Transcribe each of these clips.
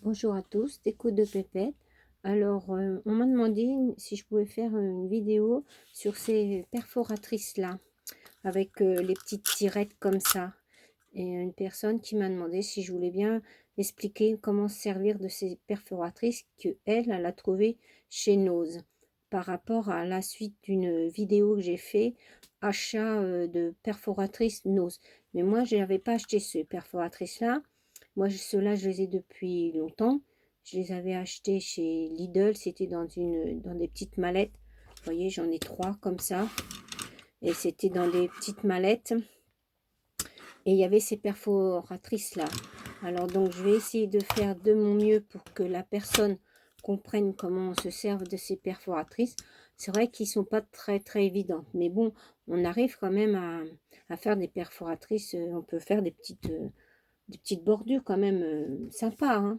Bonjour à tous, Déco de Pépette. Alors, on m'a demandé si je pouvais faire une vidéo sur ces perforatrices-là, avec les petites tirettes comme ça. Et une personne qui m'a demandé si je voulais bien expliquer comment se servir de ces perforatrices que elle a trouvé chez Nose. Par rapport à la suite d'une vidéo que j'ai fait, achat de perforatrices Nose. Mais moi, je n'avais pas acheté ces perforatrices-là. Moi, ceux-là, je les ai depuis longtemps. Je les avais achetés chez Lidl. C'était dans des petites mallettes. Vous voyez, j'en ai 3 comme ça. Et c'était dans des petites mallettes. Et il y avait ces perforatrices-là. Alors, donc, je vais essayer de faire de mon mieux pour que la personne comprenne comment on se sert de ces perforatrices. C'est vrai qu'ils ne sont pas très, très évidents. Mais bon, on arrive quand même à faire des perforatrices. On peut faire des petites bordures quand même sympas, hein.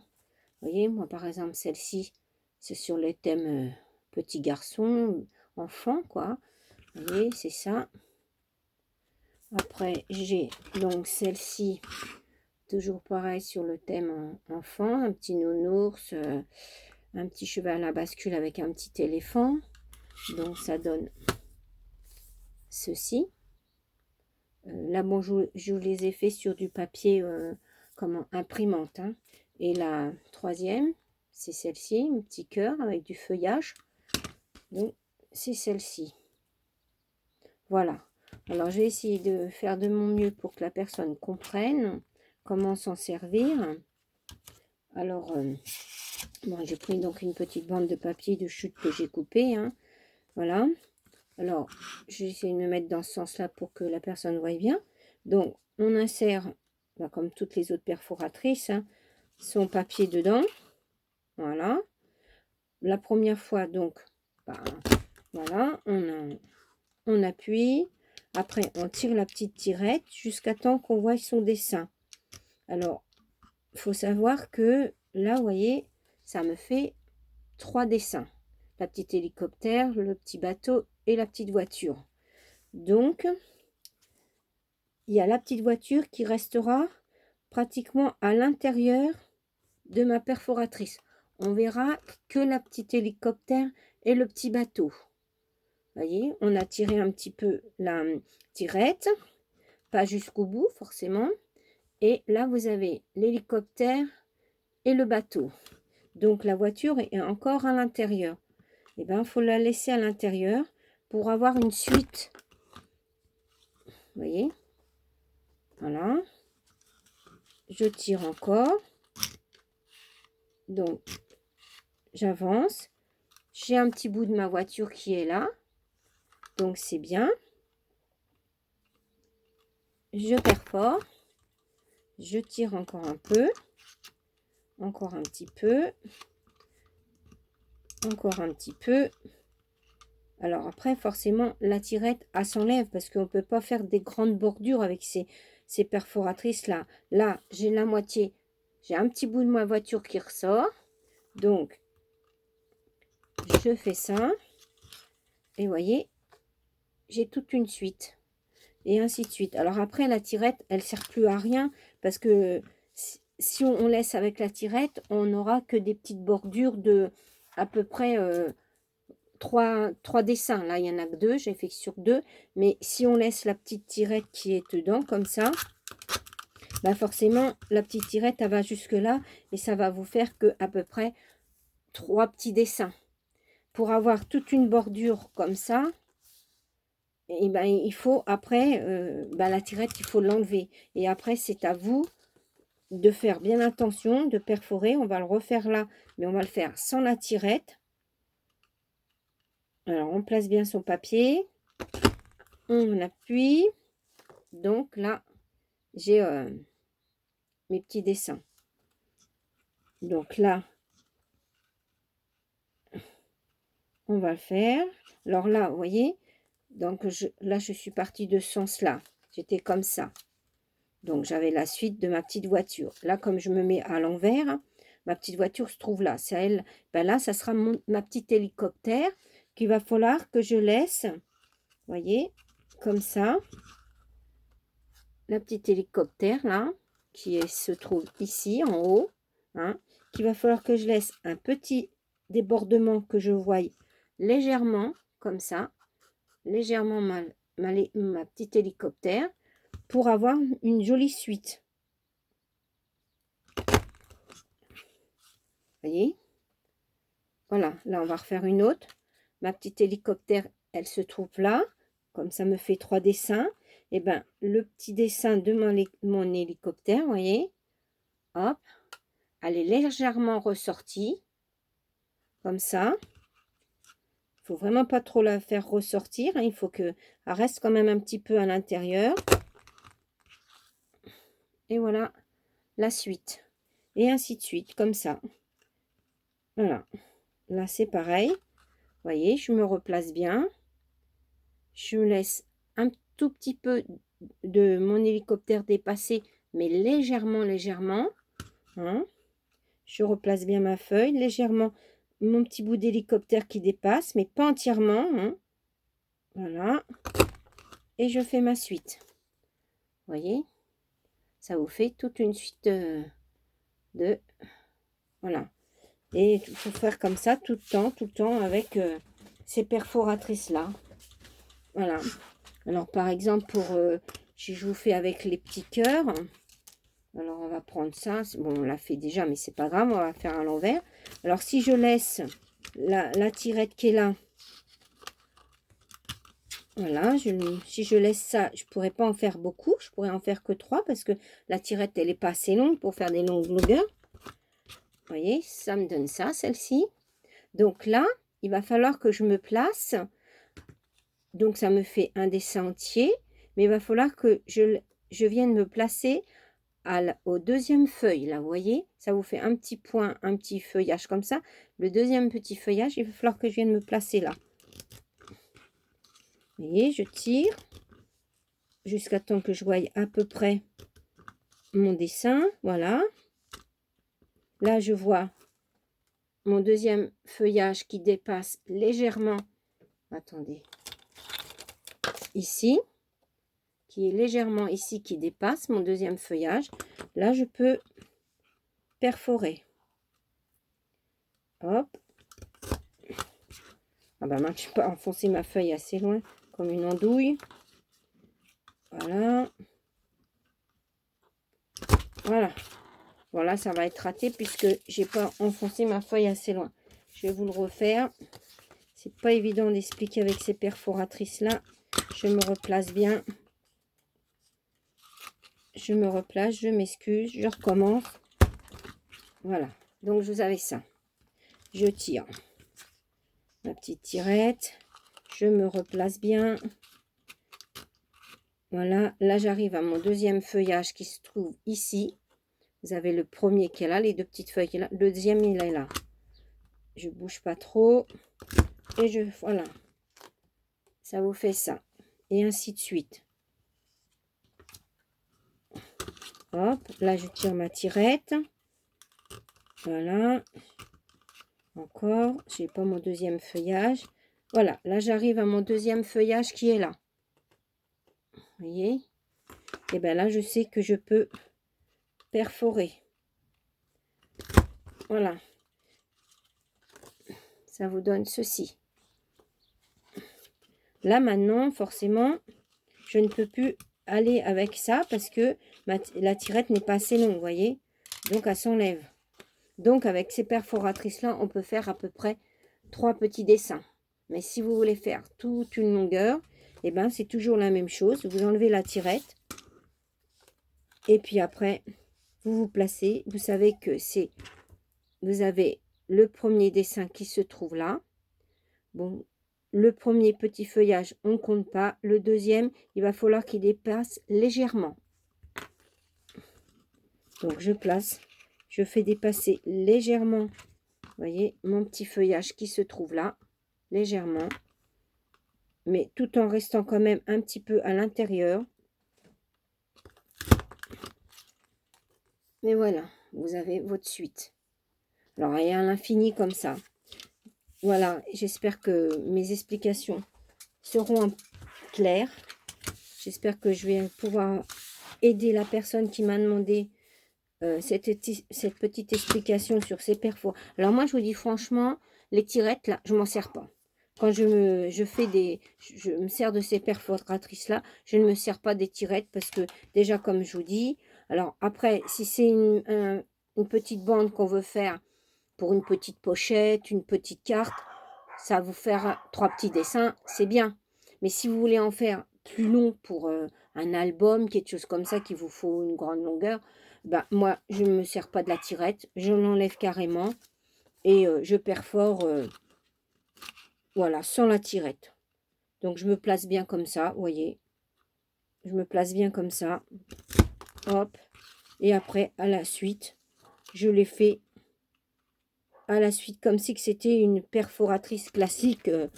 Vous voyez, moi par exemple, celle-ci, c'est sur le thème petit garçon, enfant, quoi. Vous voyez, c'est ça. Après, j'ai donc celle-ci, toujours pareil sur le thème enfant, un petit nounours, un petit cheval à bascule avec un petit éléphant. Donc ça donne ceci. Là, bon, je vous les ai fait sur du papier comment imprimante, hein. Et la troisième, c'est celle-ci, un petit cœur avec du feuillage. Donc, c'est celle-ci. Voilà. Alors, je vais essayer de faire de mon mieux pour que la personne comprenne comment s'en servir. Alors, bon, j'ai pris donc une petite bande de papier de chute que j'ai coupée, hein. Voilà. Alors, je vais essayer de me mettre dans ce sens-là pour que la personne voie bien. Donc, on insère, bah, comme toutes les autres perforatrices, hein, son papier dedans. Voilà. La première fois, donc, bah, voilà, on appuie. Après, on tire la petite tirette jusqu'à temps qu'on voit son dessin. Alors, il faut savoir que là, vous voyez, ça me fait 3 dessins. La petite hélicoptère, le petit bateau et la petite voiture. Donc, il y a la petite voiture qui restera pratiquement à l'intérieur de ma perforatrice. On verra que la petite hélicoptère et le petit bateau. Voyez, on a tiré un petit peu la tirette, pas jusqu'au bout forcément. Et là, vous avez l'hélicoptère et le bateau. Donc, la voiture est encore à l'intérieur. Et bien, il faut la laisser à l'intérieur pour avoir une suite. Vous voyez? Voilà. Je tire encore. Donc, j'avance. J'ai un petit bout de ma voiture qui est là. Donc, c'est bien. Je perfore. Je tire encore un peu. Encore un petit peu. Encore un petit peu. Alors après, forcément, la tirette, elle s'enlève parce qu'on ne peut pas faire des grandes bordures avec ces perforatrices-là. Là, j'ai la moitié. J'ai un petit bout de ma voiture qui ressort. Donc, je fais ça. Et vous voyez, j'ai toute une suite. Et ainsi de suite. Alors après, la tirette, elle ne sert plus à rien parce que si on laisse avec la tirette, on n'aura que des petites bordures de à peu près 3 dessins. Là, il y en a que 2, j'ai fait sur 2. Mais si on laisse la petite tirette qui est dedans, comme ça, bah forcément, la petite tirette, elle va jusque là. Et ça va vous faire que à peu près 3 petits dessins. Pour avoir toute une bordure comme ça, et ben, il faut après, la tirette, il faut l'enlever. Et après, c'est à vous de faire bien attention, de perforer. On va le refaire là, mais on va le faire sans la tirette. Alors, on place bien son papier. On appuie. Donc là, j'ai mes petits dessins. Donc là, on va le faire. Alors là, vous voyez, donc là, je suis partie de ce sens-là. J'étais comme ça. Donc, j'avais la suite de ma petite voiture. Là, comme je me mets à l'envers, ma petite voiture se trouve là. C'est elle. Ben là, ça sera ma petite hélicoptère qu'il va falloir que je laisse. Vous voyez, comme ça. La petite hélicoptère, là, se trouve ici, en haut, hein, qu'il va falloir que je laisse un petit débordement que je voie légèrement, comme ça, légèrement ma petite hélicoptère, pour avoir une jolie suite. Voyez? Voilà, là on va refaire une autre. Ma petite hélicoptère, elle se trouve là. Comme ça me fait 3 dessins. Et ben le petit dessin de mon hélicoptère, vous voyez, hop, elle est légèrement ressortie. Comme ça. Il faut vraiment pas trop la faire ressortir, hein. Il faut qu'elle reste quand même un petit peu à l'intérieur. Et voilà la suite. Et ainsi de suite, comme ça. Voilà. Là, c'est pareil. Vous voyez, je me replace bien. Je laisse un tout petit peu de mon hélicoptère dépasser, mais légèrement, légèrement. Hein. Je replace bien ma feuille, légèrement mon petit bout d'hélicoptère qui dépasse, mais pas entièrement. Hein. Voilà. Et je fais ma suite. Vous voyez, ça vous fait toute une suite de... Voilà. Et il faut faire comme ça tout le temps avec ces perforatrices-là. Voilà. Alors, par exemple, pour si je vous fais avec les petits cœurs, alors on va prendre ça. Bon, on l'a fait déjà, mais c'est pas grave, on va faire à l'envers. Alors, si je laisse la tirette qui est là, voilà, si je laisse ça, je pourrais pas en faire beaucoup. Je pourrais en faire que 3 parce que la tirette, elle est pas assez longue pour faire des longues longueurs. Vous voyez, ça me donne ça, celle-ci. Donc là, il va falloir que je me place. Donc, ça me fait un dessin entier. Mais il va falloir que je vienne me placer au deuxième feuille. Là, vous voyez, ça vous fait un petit point, un petit feuillage comme ça. Le deuxième petit feuillage, il va falloir que je vienne me placer là. Vous voyez, je tire jusqu'à temps que je voie à peu près mon dessin. Voilà. Là, je vois mon deuxième feuillage qui dépasse légèrement. Attendez. Ici. Qui est légèrement ici, qui dépasse mon deuxième feuillage. Là, je peux perforer. Hop. Ah ben, je peux enfoncer ma feuille assez loin, comme une andouille. Voilà. Voilà. Voilà, ça va être raté puisque j'ai pas enfoncé ma feuille assez loin. Je vais vous le refaire. C'est pas évident d'expliquer avec ces perforatrices là. Je me replace bien. Je me replace, je m'excuse, je recommence. Voilà. Donc vous avez ça. Je tire ma petite tirette. Je me replace bien. Voilà. Là, j'arrive à mon deuxième feuillage qui se trouve ici. Vous avez le premier qui est là, les deux petites feuilles qui est là. Le deuxième, il est là. Je bouge pas trop. Et voilà. Ça vous fait ça. Et ainsi de suite. Hop. Là, je tire ma tirette. Voilà. Encore. J'ai pas mon deuxième feuillage. Voilà. Là, j'arrive à mon deuxième feuillage qui est là. Vous voyez? Et bien là, je sais que je peux perforer. Voilà. Ça vous donne ceci. Là, maintenant, forcément, je ne peux plus aller avec ça parce que la tirette n'est pas assez longue, vous voyez. Donc, elle s'enlève. Donc, avec ces perforatrices-là, on peut faire à peu près 3 petits dessins. Mais si vous voulez faire toute une longueur, et ben c'est toujours la même chose. Vous enlevez la tirette. Et puis après, vous vous placez. Vous savez que vous avez le premier dessin qui se trouve là. Bon, le premier petit feuillage, on ne compte pas. Le deuxième, il va falloir qu'il dépasse légèrement. Donc, je place. Je fais dépasser légèrement, vous voyez, mon petit feuillage qui se trouve là, légèrement. Mais tout en restant quand même un petit peu à l'intérieur. Mais voilà, vous avez votre suite. Alors, il y a un infini comme ça. Voilà, j'espère que mes explications seront claires. J'espère que je vais pouvoir aider la personne qui m'a demandé cette petite explication sur ces perfos. Alors moi, je vous dis franchement, les tirettes, là, je m'en sers pas. Quand je me sers de ces perforatrices là, je ne me sers pas des tirettes parce que déjà, comme je vous dis, alors après, si c'est une petite bande qu'on veut faire pour une petite pochette, une petite carte, ça va vous faire 3 petits dessins, c'est bien. Mais si vous voulez en faire plus long pour un album, quelque chose comme ça, qu'il vous faut une grande longueur, ben, moi, je ne me sers pas de la tirette, je l'enlève carrément et je perfore, voilà, sans la tirette. Donc, je me place bien comme ça, vous voyez. Je me place bien comme ça. Hop. Et après, à la suite, je l'ai fait à la suite comme si c'était une perforatrice classique, vous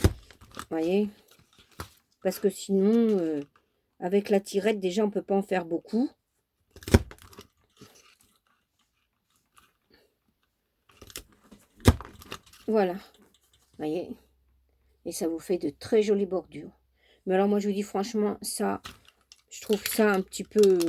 voyez. Parce que sinon, avec la tirette, déjà, on ne peut pas en faire beaucoup. Voilà, vous voyez. Et ça vous fait de très jolies bordures. Mais alors, moi, je vous dis franchement, ça, je trouve ça un petit peu...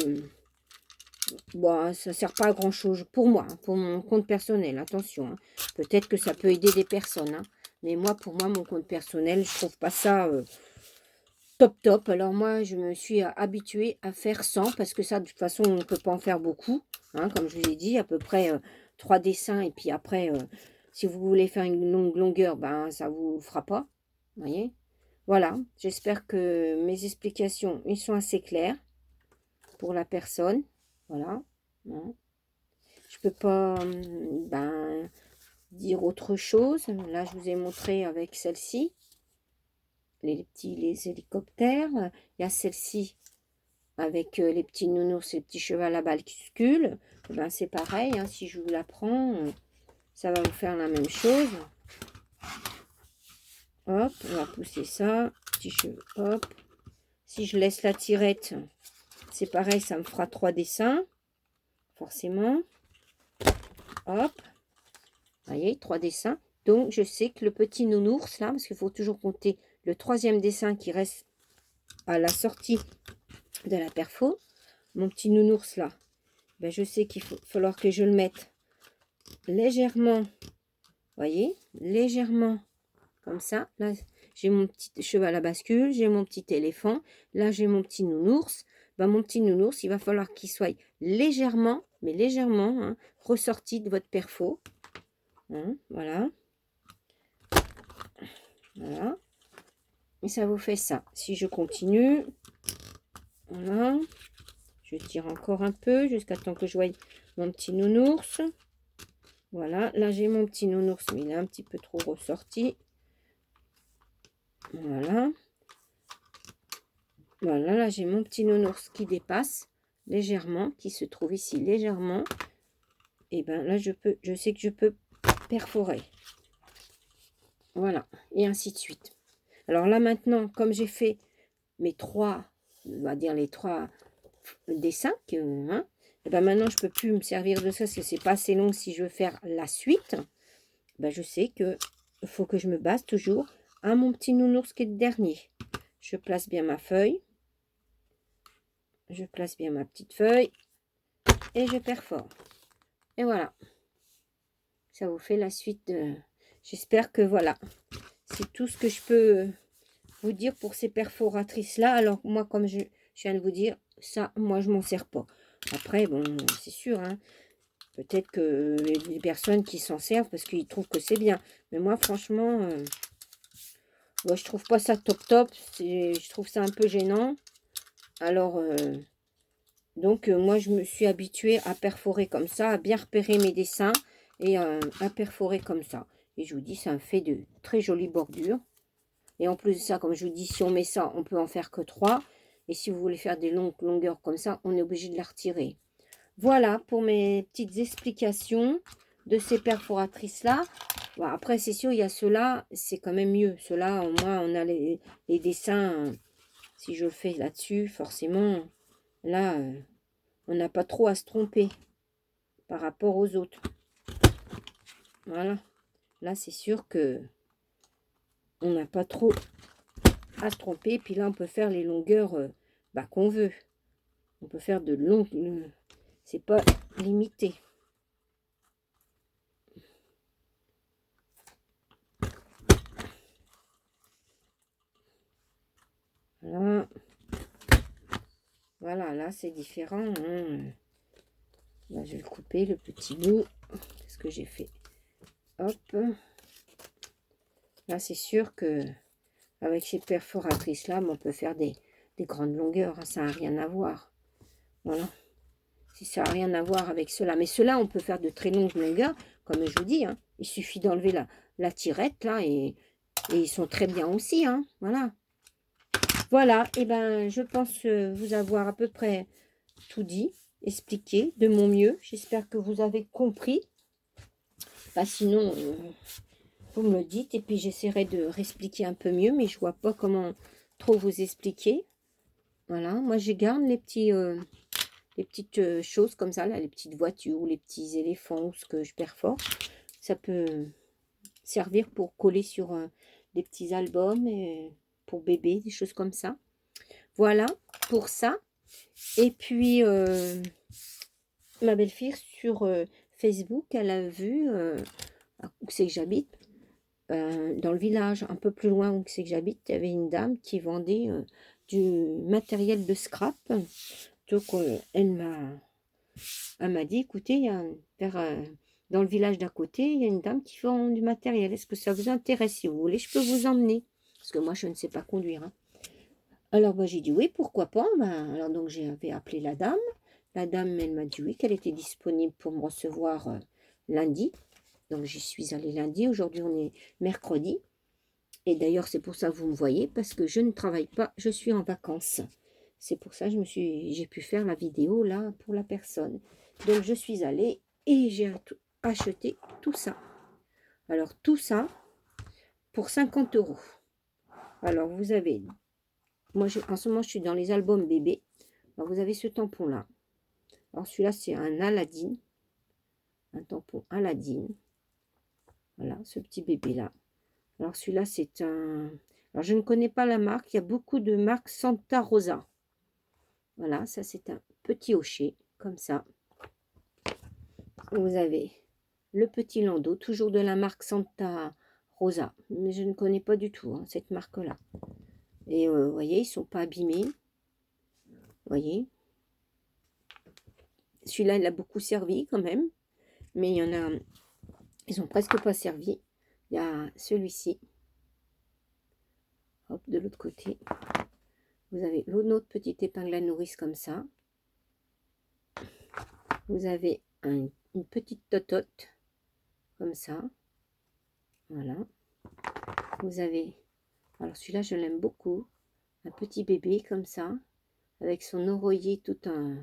Bon, ça sert pas à grand-chose pour moi, hein, pour mon compte personnel, attention. Hein. Peut-être que ça peut aider des personnes. Hein. Mais moi, pour moi, mon compte personnel, je trouve pas ça top top. Alors moi, je me suis habituée à faire 100 parce que ça, de toute façon, on ne peut pas en faire beaucoup. Hein, comme je vous ai dit, à peu près 3 dessins. Et puis après, si vous voulez faire une longue longueur, ben ça vous fera pas. Vous voyez? Voilà, j'espère que mes explications, ils sont assez claires pour la personne. Voilà. Hein. Je peux pas ben, dire autre chose. Là, je vous ai montré avec celle-ci. Les hélicoptères. Il y a celle-ci avec les petits nounours et les petits chevaux à bascule. Ben, c'est pareil. Hein, si je vous la prends, ça va vous faire la même chose. Hop, on va pousser ça. Petit cheveu, hop. Si je laisse la tirette, c'est pareil, ça me fera 3 dessins. Forcément. Hop. Vous voyez, 3 dessins. Donc, je sais que le petit nounours, là, parce qu'il faut toujours compter le 3e dessin qui reste à la sortie de la perfo. Mon petit nounours, là, ben, je sais qu'il va falloir que je le mette légèrement, vous voyez, légèrement, comme ça. Là, j'ai mon petit cheval à bascule, j'ai mon petit éléphant. Là, j'ai mon petit nounours. Ben, mon petit nounours, il va falloir qu'il soit légèrement, mais légèrement, hein, ressorti de votre perfo. Hein, voilà. Voilà. Et ça vous fait ça. Si je continue, voilà. Je tire encore un peu jusqu'à temps que je voie mon petit nounours. Voilà. Là, j'ai mon petit nounours, mais il est un petit peu trop ressorti. Voilà. Voilà, là, j'ai mon petit nounours qui dépasse légèrement, qui se trouve ici légèrement. Et bien là, je sais que je peux perforer. Voilà. Et ainsi de suite. Alors là, maintenant, comme j'ai fait mes 3, on va dire les 3 dessins, hein, et ben maintenant, je ne peux plus me servir de ça parce que c'est pas assez long si je veux faire la suite. Ben, je sais que faut que je me base toujours à mon petit nounours qui est le dernier. Je place bien ma feuille. Je place bien ma petite feuille. Et je perfore. Et voilà. Ça vous fait la suite de... J'espère que voilà. C'est tout ce que je peux vous dire pour ces perforatrices-là. Alors, moi, comme je viens de vous dire, ça, moi, je m'en sers pas. Après, bon, c'est sûr, hein. Peut-être que les personnes qui s'en servent parce qu'ils trouvent que c'est bien. Mais moi, franchement, moi, je trouve pas ça top top. Je trouve ça un peu gênant. Alors, donc, moi, je me suis habituée à perforer comme ça, à bien repérer mes dessins et à perforer comme ça. Et je vous dis, ça me fait de très jolies bordures. Et en plus de ça, comme je vous dis, si on met ça, on peut en faire que 3. Et si vous voulez faire des longues longueurs comme ça, on est obligé de la retirer. Voilà pour mes petites explications de ces perforatrices-là. Bon, après, c'est sûr, il y a ceux-là, c'est quand même mieux. Ceux-là, au moins, on a les dessins. Si je le fais là-dessus, forcément, là, on n'a pas trop à se tromper par rapport aux autres. Voilà. Là, c'est sûr que on n'a pas trop à se tromper. Puis là, on peut faire les longueurs qu'on veut. On peut faire de longues... C'est pas limité. Voilà. Voilà, là c'est différent. Hein. Là, je vais le couper, le petit bout. Qu'est-ce que j'ai fait? Hop. Là, c'est sûr que avec ces perforatrices-là, on peut faire des grandes longueurs. Hein, ça n'a rien à voir. Voilà. Si ça n'a rien à voir avec cela. Mais cela, on peut faire de très longues longueurs. Comme je vous dis, hein, il suffit d'enlever la tirette, là, et ils sont très bien aussi. Hein, voilà. Voilà, et ben, je pense vous avoir à peu près tout dit, expliqué de mon mieux. J'espère que vous avez compris. Bah, sinon, vous me le dites et puis j'essaierai de réexpliquer un peu mieux, mais je vois pas comment trop vous expliquer. Voilà, moi je garde les petites choses comme ça, là, les petites voitures ou les petits éléphants ou ce que je perfore. Ça peut servir pour coller sur des petits albums et pour bébé, des choses comme ça. Voilà pour ça. Et puis, ma belle-fille sur Facebook, elle a vu où c'est que j'habite, dans le village, un peu plus loin où c'est que j'habite, il y avait une dame qui vendait du matériel de scrap. Donc, elle m'a dit, écoutez, il y a dans le village d'à côté, il y a une dame qui vend du matériel. Est-ce que ça vous intéresse? Si vous voulez, je peux vous emmener. Parce que moi, je ne sais pas conduire. Hein. Alors, bah, j'ai dit oui, pourquoi pas. Ben, alors, donc, j'avais appelé la dame. La dame, elle m'a dit oui, qu'elle était disponible pour me recevoir lundi. Donc, j'y suis allée lundi. Aujourd'hui, on est mercredi. Et d'ailleurs, c'est pour ça que vous me voyez, parce que je ne travaille pas, je suis en vacances. C'est pour ça que j'ai pu faire la vidéo là pour la personne. Donc, je suis allée et j'ai acheté tout ça. Alors, tout ça pour 50 €. Alors, vous avez, moi, en ce moment, je suis dans les albums bébés. Alors, vous avez ce tampon-là. Alors, celui-là, c'est un Aladdin. Un tampon Aladdin. Voilà, ce petit bébé-là. Alors, celui-là, c'est un... Alors, je ne connais pas la marque. Il y a beaucoup de marques Santa Rosa. Voilà, ça, c'est un petit hochet, comme ça. Vous avez le petit landau, toujours de la marque Santa Rosa. Mais je ne connais pas du tout hein, cette marque-là. Et vous voyez, ils ne sont pas abîmés. Vous voyez. Celui-là, il a beaucoup servi quand même. Mais il y en a, ils ont presque pas servi. Il y a celui-ci. Hop, de l'autre côté. Vous avez l'autre petite épingle à nourrice comme ça. Vous avez une petite totote comme ça. Voilà. Vous avez, alors celui-là, je l'aime beaucoup. Un petit bébé comme ça. Avec son oreiller tout un,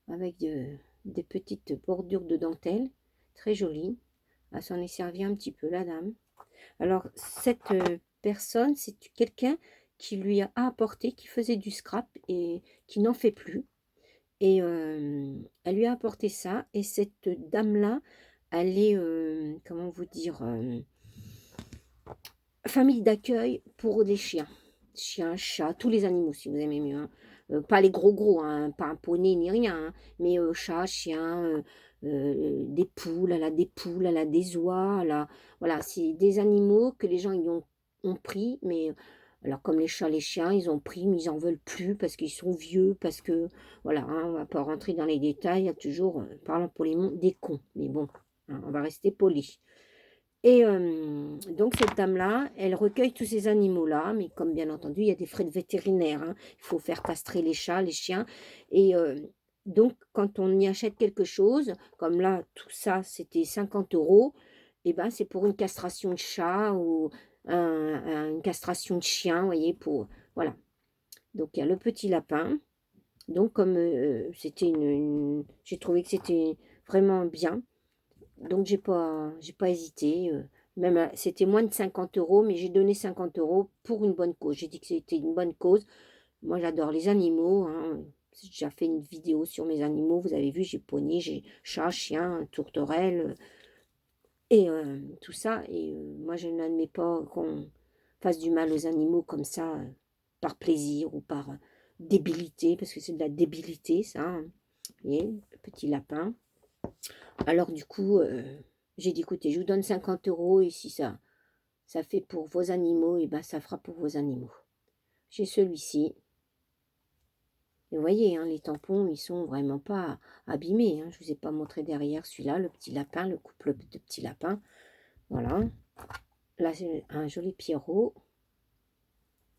avec des petites bordures de dentelle. Très jolie. Elle s'en est servi un petit peu, la dame. Alors, cette personne, c'est quelqu'un qui lui a apporté, qui faisait du scrap et qui n'en fait plus. Et elle lui a apporté ça. Et cette dame-là, elle est, comment vous dire, famille d'accueil pour les chiens. Chiens, chats, tous les animaux si vous aimez mieux. Hein. Pas les gros, hein, pas un poney ni rien. Hein, mais chats, chiens, des poules, elle a des poules, elle a des oies. Voilà, c'est des animaux que les gens ils ont pris. Mais alors comme les chats, les chiens, ils ont pris, mais ils n'en veulent plus parce qu'ils sont vieux. Parce que, voilà, hein, on ne va pas rentrer dans les détails. Il y a toujours, parlant pour les mots, des cons. Mais bon, hein, on va rester poli. Et donc cette dame-là, elle recueille tous ces animaux-là, mais comme bien entendu, il y a des frais de vétérinaire, hein. Il faut faire castrer les chats, les chiens. Et donc, quand on y achète quelque chose, comme là, tout ça, c'était 50 €, et ben c'est pour une castration de chat ou une castration de chien, vous voyez, pour... Voilà. Donc, il y a le petit lapin. Donc, comme c'était j'ai trouvé que c'était vraiment bien. Donc, j'ai pas hésité. Même, c'était moins de 50 €, mais j'ai donné 50 € pour une bonne cause. J'ai dit que c'était une bonne cause. Moi, j'adore les animaux. Hein. J'ai déjà fait une vidéo sur mes animaux. Vous avez vu, j'ai poney, j'ai chat, chien, tourterelle et tout ça. Et moi, je n'admets pas qu'on fasse du mal aux animaux comme ça, par plaisir ou par débilité, parce que c'est de la débilité, ça. Hein. Vous voyez, le petit lapin. Alors du coup, j'ai dit: «Écoutez, je vous donne 50 € et si ça fait pour vos animaux et ben, ça fera pour vos animaux». J'ai celui-ci et vous voyez, hein, les tampons, ils sont vraiment pas abîmés, hein. Je vous ai pas montré derrière celui-là, le petit lapin, le couple de petits lapins. Voilà. Là, c'est un joli pierrot.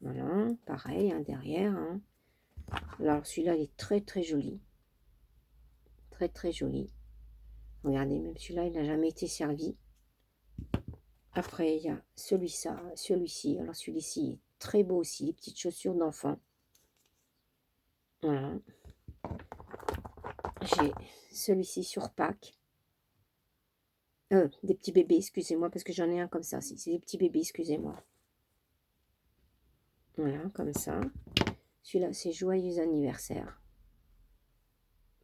Voilà, pareil, hein, derrière, hein. Alors celui-là, il est très, très joli. Très, très joli. Regardez, même celui-là, il n'a jamais été servi. Après, il y a celui-ci. Alors celui-ci est très beau aussi, les petites chaussures d'enfant. Voilà. J'ai celui-ci sur Pâques. Des petits bébés, excusez-moi, parce que j'en ai un comme ça. Si, c'est des petits bébés, excusez-moi. Voilà, comme ça. Celui-là, c'est joyeux anniversaire.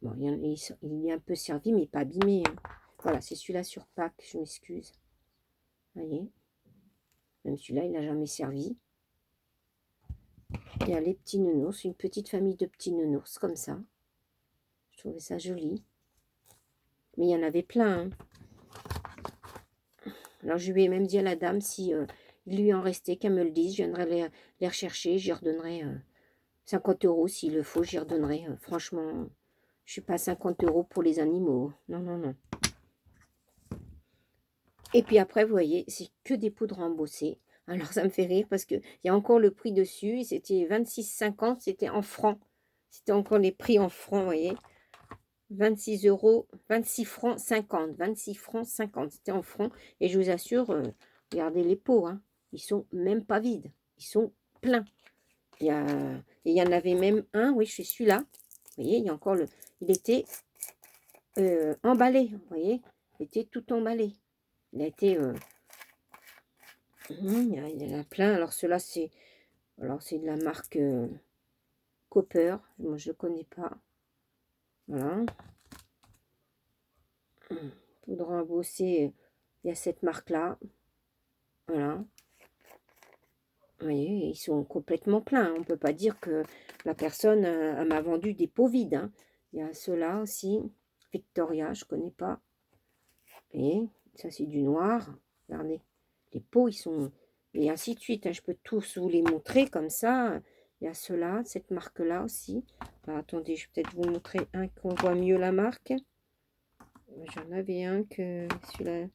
Bon, il est un peu servi, mais pas abîmé, hein. Voilà, c'est celui-là sur Pâques, je m'excuse. Vous voyez, même celui-là, il n'a jamais servi. Il y a les petits nounours, une petite famille de petits nounours, comme ça. Je trouvais ça joli. Mais il y en avait plein, hein. Alors, je lui ai même dit à la dame si il lui en restait, qu'elle me le dise. Je viendrai les rechercher, j'y redonnerai 50 € s'il le faut, j'y redonnerai. Franchement, je ne suis pas 50 € pour les animaux. Non, non, non. Et puis après, vous voyez, c'est que des poudres embossées. Alors, ça me fait rire parce qu'il y a encore le prix dessus. C'était 26,50, c'était en francs. C'était encore les prix en francs, vous voyez. 26 €, 26 francs 50. 26 francs 50, c'était en francs. Et je vous assure, regardez les pots, hein, ils sont même pas vides. Ils sont pleins. Et il y en avait même un, oui, c'est celui-là. Vous voyez, il y a encore il était emballé, vous voyez. Il était tout emballé. Il a été... il y en a plein. Alors, ceux-là, c'est de la marque Copper. Moi, je ne connais pas. Voilà. Poudre embossée, il y a cette marque-là. Voilà. Vous voyez, ils sont complètement pleins. On ne peut pas dire que la personne m'a vendu des pots vides, hein. Il y a ceux-là aussi. Victoria, je ne connais pas. Et ça, c'est du noir. Regardez, les pots, ils sont... Et ainsi de suite, hein. Je peux tous vous les montrer comme ça. Il y a ceux-là, cette marque-là aussi. Alors, attendez, je vais peut-être vous montrer un qu'on voit mieux la marque. J'en avais un que celui-là...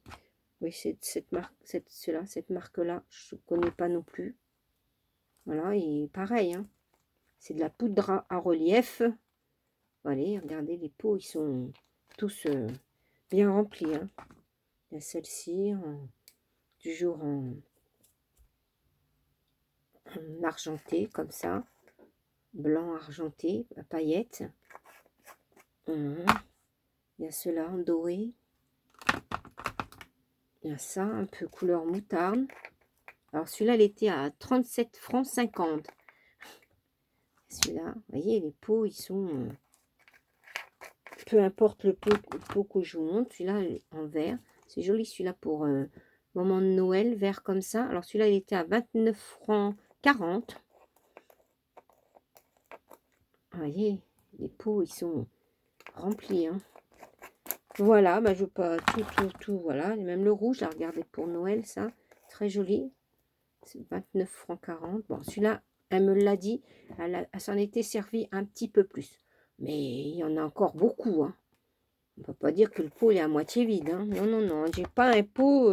Oui, c'est cette marque, cette marque-là, je ne connais pas non plus. Voilà, et pareil, hein, c'est de la poudre à relief. Allez, regardez, les pots, ils sont tous bien remplis, hein. Il y a celle-ci, toujours en argenté, comme ça. Blanc argenté, à paillettes. Il y a ceux-là en doré. Il y a ça, un peu couleur moutarde. Alors, celui-là, il était à 37 francs 50. Celui-là, vous voyez, les pots, ils sont... peu importe le pot que je vous montre. Celui-là, en vert. C'est joli, celui-là, pour moment de Noël, vert comme ça. Alors, celui-là, il était à 29 francs 40. Vous voyez, les pots, ils sont remplis, hein. Voilà, bah, je veux pas tout, voilà. Et même le rouge, là, regardez, pour Noël, ça, très joli. C'est 29 francs 40. Bon, celui-là, elle me l'a dit, elle s'en était servi un petit peu plus. Mais il y en a encore beaucoup, hein. On ne peut pas dire que le pot il est à moitié vide, hein. Non, non, non. J'ai pas un pot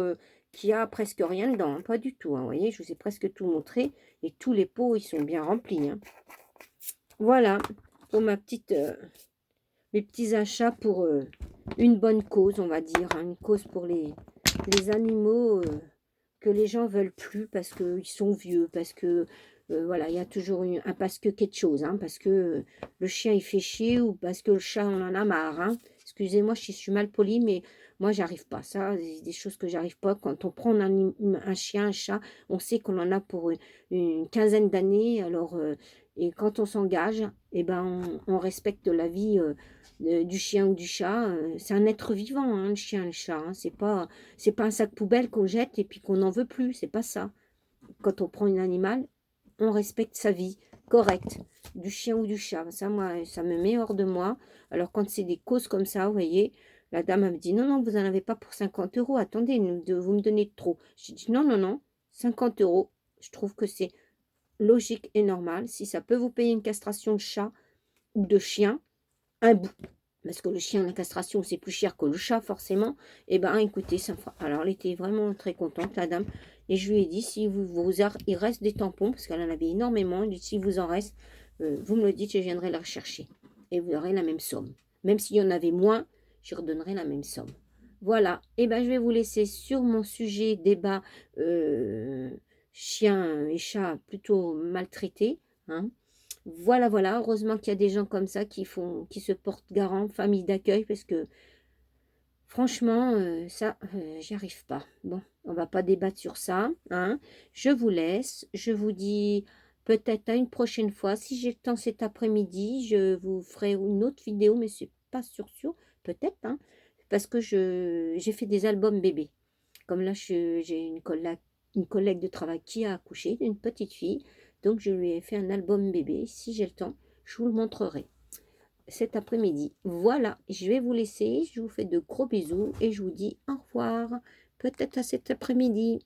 qui a presque rien dedans, hein. Pas du tout, hein. Vous voyez, je vous ai presque tout montré. Et tous les pots, ils sont bien remplis, hein. Voilà, pour mes petits achats pour une bonne cause, on va dire, hein. Une cause pour les animaux que les gens veulent plus parce qu'ils sont vieux, parce que voilà, il y a toujours un parce que quelque chose, hein, parce que le chien il fait chier ou parce que le chat on en a marre, hein. Excusez-moi, je suis mal polie, mais moi j'arrive pas. Ça, c'est des choses que j'arrive pas. Quand on prend un chien, un chat, on sait qu'on en a pour une quinzaine d'années. Alors, et quand on s'engage, eh ben, on respecte la vie du chien ou du chat. C'est un être vivant, hein, le chien, le chat, hein. C'est pas un sac poubelle qu'on jette et puis qu'on n'en veut plus. C'est pas ça. Quand on prend un animal, on respecte sa vie correcte, du chien ou du chat. Ça, moi, ça me met hors de moi. Alors, quand c'est des causes comme ça, vous voyez, La dame elle me dit: «Non, non, vous n'en avez pas pour 50 euros. Attendez, vous me donnez trop». J'ai dit: «Non, non, non, 50 euros. Je trouve que c'est logique et normal. Si ça peut vous payer une castration de chat ou de chien, un bout, parce que le chien, la castration, c'est plus cher que le chat forcément, et ben écoutez, ça me fera». Alors elle était vraiment très contente, la dame, et je lui ai dit: «Si il reste des tampons», parce qu'elle en avait énormément, je lui ai dit: «Si vous en reste, vous me le dites et je viendrai la rechercher et vous aurez la même somme. Même s'il y en avait moins, je redonnerai la même somme». Voilà, et ben je vais vous laisser sur mon sujet débat, chien et chat plutôt maltraités, hein. Voilà, voilà, heureusement qu'il y a des gens comme ça qui se portent garant, famille d'accueil, parce que franchement, ça, j'y arrive pas. Bon, on va pas débattre sur ça, hein. Je vous laisse, je vous dis peut-être à une prochaine fois. Si j'ai le temps cet après-midi, je vous ferai une autre vidéo, mais c'est pas sûr, peut-être, hein, parce que j'ai fait des albums bébés. Comme là, j'ai une collègue de travail qui a accouché d'une petite fille, donc je lui ai fait un album bébé. Si j'ai le temps, je vous le montrerai cet après-midi. Voilà, je vais vous laisser. Je vous fais de gros bisous et je vous dis au revoir. Peut-être à cet après-midi.